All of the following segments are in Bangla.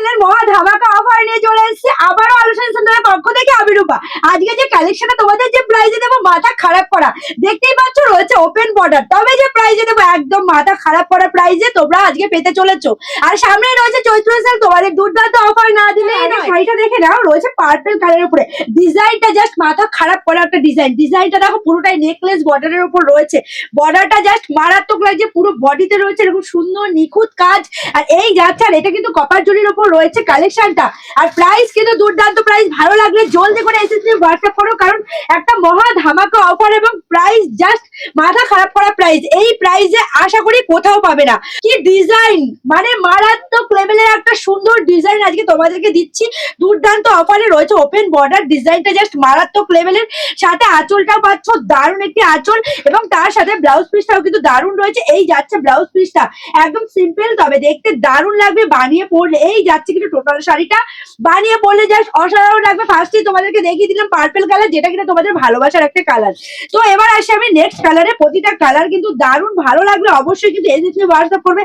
সেলের মহা ধামাকা অফার নিয়ে চলে এসেছে আবারও আলোচনা সেন্টারের পক্ষ থেকে আমি রূপা। আজকে যে কালেকশনটা তোমাদের যে প্রাইজে দেবো মাথা খারাপ করা, দেখতেই পাচ্ছ রয়েছে ওপেন বর্ডার, তবে যে প্রাইজে দেবো একদম মাথা খারাপ করা প্রাইজে তোমরা আজকে পেতে চলেছো। আর সামনে রয়েছে চৈত্র সেল, তোমাদের দুর্দান্ত অফার না দিলে শাড়িটা দেখে নাও, রয়েছে পার্পল কালারের উপরে, ডিজাইনটা জাস্ট মাথা খারাপ করা একটা ডিজাইনটা দেখো পুরোটাই নেকলেস বর্ডারের উপর রয়েছে, বর্ডারটা জাস্ট মারাত্মক লাগছে, পুরো বডিতে রয়েছে এরকম সুন্দর নিখুঁত কাজ। আর এই যাচ্ছে, আর এটা কিন্তু কপার জরির উপর রয়েছে কালেকশনটা। আর প্রাইস কিন্তু দুর্দান্ত প্রাইস, ভালো লাগলে জলদি করে এসএসসি হোয়াটসঅ্যাপ করো, কারণ একটা মহা ধামাকা অফার এবং প্রাইস জাস্ট মাথা খারাপ করা প্রাইস। এই প্রাইসে আশা করি কোথাও পাবে না। কি ডিজাইন, মানে মারাত্মক লেভেলের একটা সুন্দর ডিজাইন আজকে তোমাদেরকে দিচ্ছি দুর্দান্ত অফারে। রয়েছে ওপেন বর্ডার, ডিজাইনটা জাস্ট মারাত্মক লেভেলের, সাথে আঁচলটাও পাচ্ছ দারুণ একটি আঁচল, এবং তার সাথে ব্লাউজ পিসটাও কিন্তু দারুণ রয়েছে। এই যাচ্ছে ব্লাউজ পিসটা একদম সিম্পল, তবে দেখতে দারুণ লাগবে বানিয়ে পড়লে। এই যাচ্ছে কিন্তু টোটাল শাড়িটা বানিয়ে পড়লে জাস্ট অসাধারণ লাগবে। ফার্স্টে তোমাদেরকে দেখিয়ে দিলাম পার্পল কালার, যেটা কিনা তোমাদের ভালোবাসার একটা কালার। তো এবার আসি আমি নেক্সট কালারে। প্রতিটা কালার কিন্তু দারুণ, ভালো লাগলে অবশ্যই কিন্তু এসএসসি হোয়াটসঅ্যাপ করবে।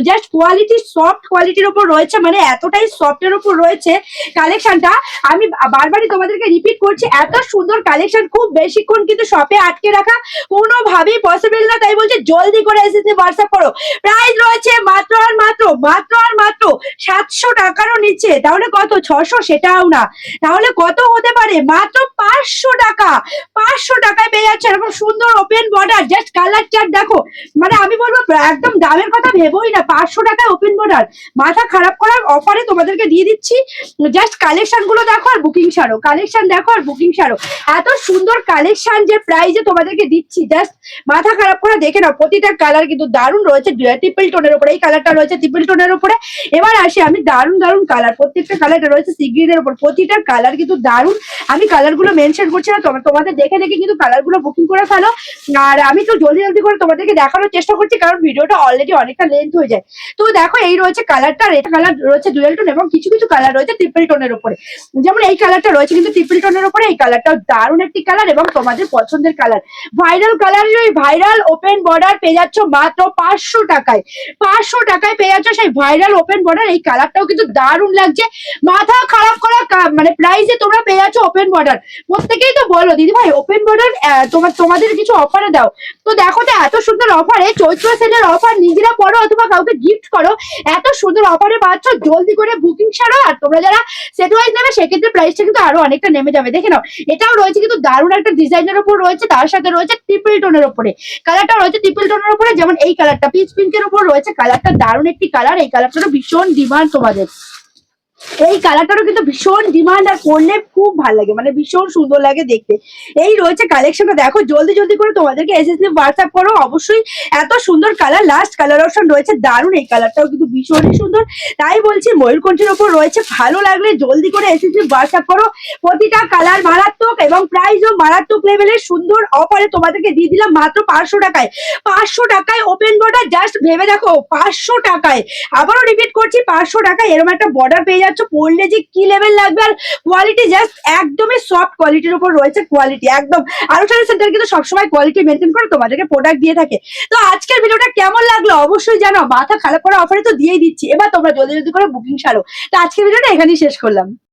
জাস্ট কোয়ালিটি সফট কোয়ালিটির উপর রয়েছে, মানে এতটাই সফটের উপর রয়েছে কালেকশনটা। আমি বারবারই তোমাদেরকে রিপিট করছি, এত সুন্দর কালেকশন খুব বেশিক্ষণ কিন্তু শপে আটকে রাখা কোনোভাবেই পসিবল না, তাই বলছি জলদি করে এসএসসি হোয়াটসঅ্যাপ করো। প্রাইস রয়েছে মাত্র আর মাত্র 700 টাকারও নিচে। তাহলে কত, 600? সেটাও না, তাহলে কত হতে পারে? মাত্র 500 টাকা। 500 টাকায় পেয়ে যাচ্ছে এরকম সুন্দর open border. Just colour chart দেখো, মানে আমি বলবো একদম দামের কথা ভেবোই না। 500 টাকায় ওপেন বর্ডার মাথা খারাপ করার অফারে তোমাদেরকে দিয়ে দিচ্ছি। জাস্ট কালেকশন গুলো দেখো আর বুকিং সারো, কালেকশন দেখো আর বুকিং সারো। এত সুন্দর কালেকশন যে প্রাইজে তোমাদেরকে দিচ্ছি, জাস্ট মাথা খারাপ করে দেখে নাও। প্রতিটা কালার কিন্তু দারুণ রয়েছে ট্রিপল টোনের উপরে, এই কালারটা রয়েছে ট্রিপল টোনের উপরে। এবার আসি আমি দারুণ কালার, প্রত্যেকটা কালারটা রয়েছে সি গ্রিনের উপর, প্রতিটা কালার কিন্তু দারুণ। আমি কালার গুলো মেনশন করছি না, তোমাদের দেখে কিন্তু কালার গুলো বুকিং করে ফেলো। আর আমি তো জলদি করে তোমাদেরকে দেখানোর চেষ্টা করছি, কারণ ভিডিওটা অলরেডি অনেকটা লেন্থ হয়ে যায়। তো দেখো এই রয়েছে কালারটা, রেড কালার রয়েছে ডুয়েল টোন, এবং কিছু কালার রয়েছে ট্রিপল টোনের উপরে। যেমন এই কালারটা রয়েছে কিন্তু ট্রিপল টোনের উপরে, এই কালারটাও দারুণ একটি কালার এবং তোমাদের পছন্দের কালার। ভাইরাল কালার, ওই ভাইরাল ওপেন বর্ডার পেয়ে যাচ্ছ মাত্র 500 টাকায়। 500 টাকায় পেয়ে যাচ্ছ সেই ভাইরাল ওপেন বর্ডার। এই কালারটাও কিন্তু দারুণ লাগছে, মাথা খারাপ করা মানে প্রাইসে তোমরা পেয়ে যাচ্ছ ওপেন বর্ডার। প্রত্যেকেই তো বলো দিদি ভাই ওপেন বর্ডার তোমাদের কিছু অফারে দাও। তো দেখো তো এত সুন্দর অফারে, চৈত্র সেলের অফার, নিজেরা পড়ো অথবা কাউকে গিফট করো, এত সুন্দর অফারে পাচ্ছ। জলদি করে বুকিং সারো। আর তোমরা যারা সেট ওয়াইজ নেবে সেক্ষেত্রে প্রাইসটা কিন্তু আরো অনেকটা নেমে যাবে। দেখে নাও, এটাও রয়েছে কিন্তু দারুণ একটা ডিজাইনের উপর রয়েছে, তার সাথে রয়েছে ট্রিপল টোনের উপরে। কালারটা রয়েছে ট্রিপল টোনের উপরে, যেমন এই কালারটা পিচ পিঙ্কের উপর রয়েছে, কালারটা দারুণ একটি কালার। এই কালারটা ভীষণ ডিমান্ড তোমাদের, এই কালারটারও কিন্তু ভীষণ ডিমান্ড, আর পরলে খুব ভালো লাগে, মানে ভীষণ সুন্দর লাগে দেখতে। এই রয়েছে কালেকশনটা দেখো, জলদি করে তোমাদেরকে এসএসসি হোয়াটসঅ্যাপ করো অবশ্যই। এত সুন্দর কালার, লাস্ট কালার অপশন রয়েছে দারুণ, এই কালারটাও কিন্তু ভীষণই সুন্দর। তাই বলছি ময়ূরকণ্ঠের উপর রয়েছে, ভালো লাগলে জলদি করে এসএসসি হোয়াটসঅ্যাপ করো। প্রতিটা কালার মারাত্মক এবং প্রাইসও মারাত্মক লেভেলের সুন্দর অফারে তোমাদেরকে দিয়ে দিলাম মাত্র 500 টাকায়। 500 টাকায় ওপেন বর্ডার, জাস্ট ভেবে দেখো 500 টাকায়। আবারও রিপিট করছি, 500 টাকায় এরকম একটা বর্ডার পেয়ে যাচ্ছ, পরলে যে কি লেভেল লাগবে। আর কোয়ালিটি জাস্ট একদমই সফট কোয়ালিটির উপর রয়েছে, কোয়ালিটি একদম। আলোচনা সেন্টার কিন্তু সবসময় কোয়ালিটি মেনটেন করে তোমাদেরকে প্রোডাক্ট দিয়ে থাকে। তো আজকের ভিডিওটা কেমন লাগলো অবশ্যই জানাও। মাথা খারাপ করা অফারে তো দিয়েই দিচ্ছি, এবার তোমরা জলদি করে বুকিং সারো। তো আজকের ভিডিওটা এখানেই শেষ করলাম।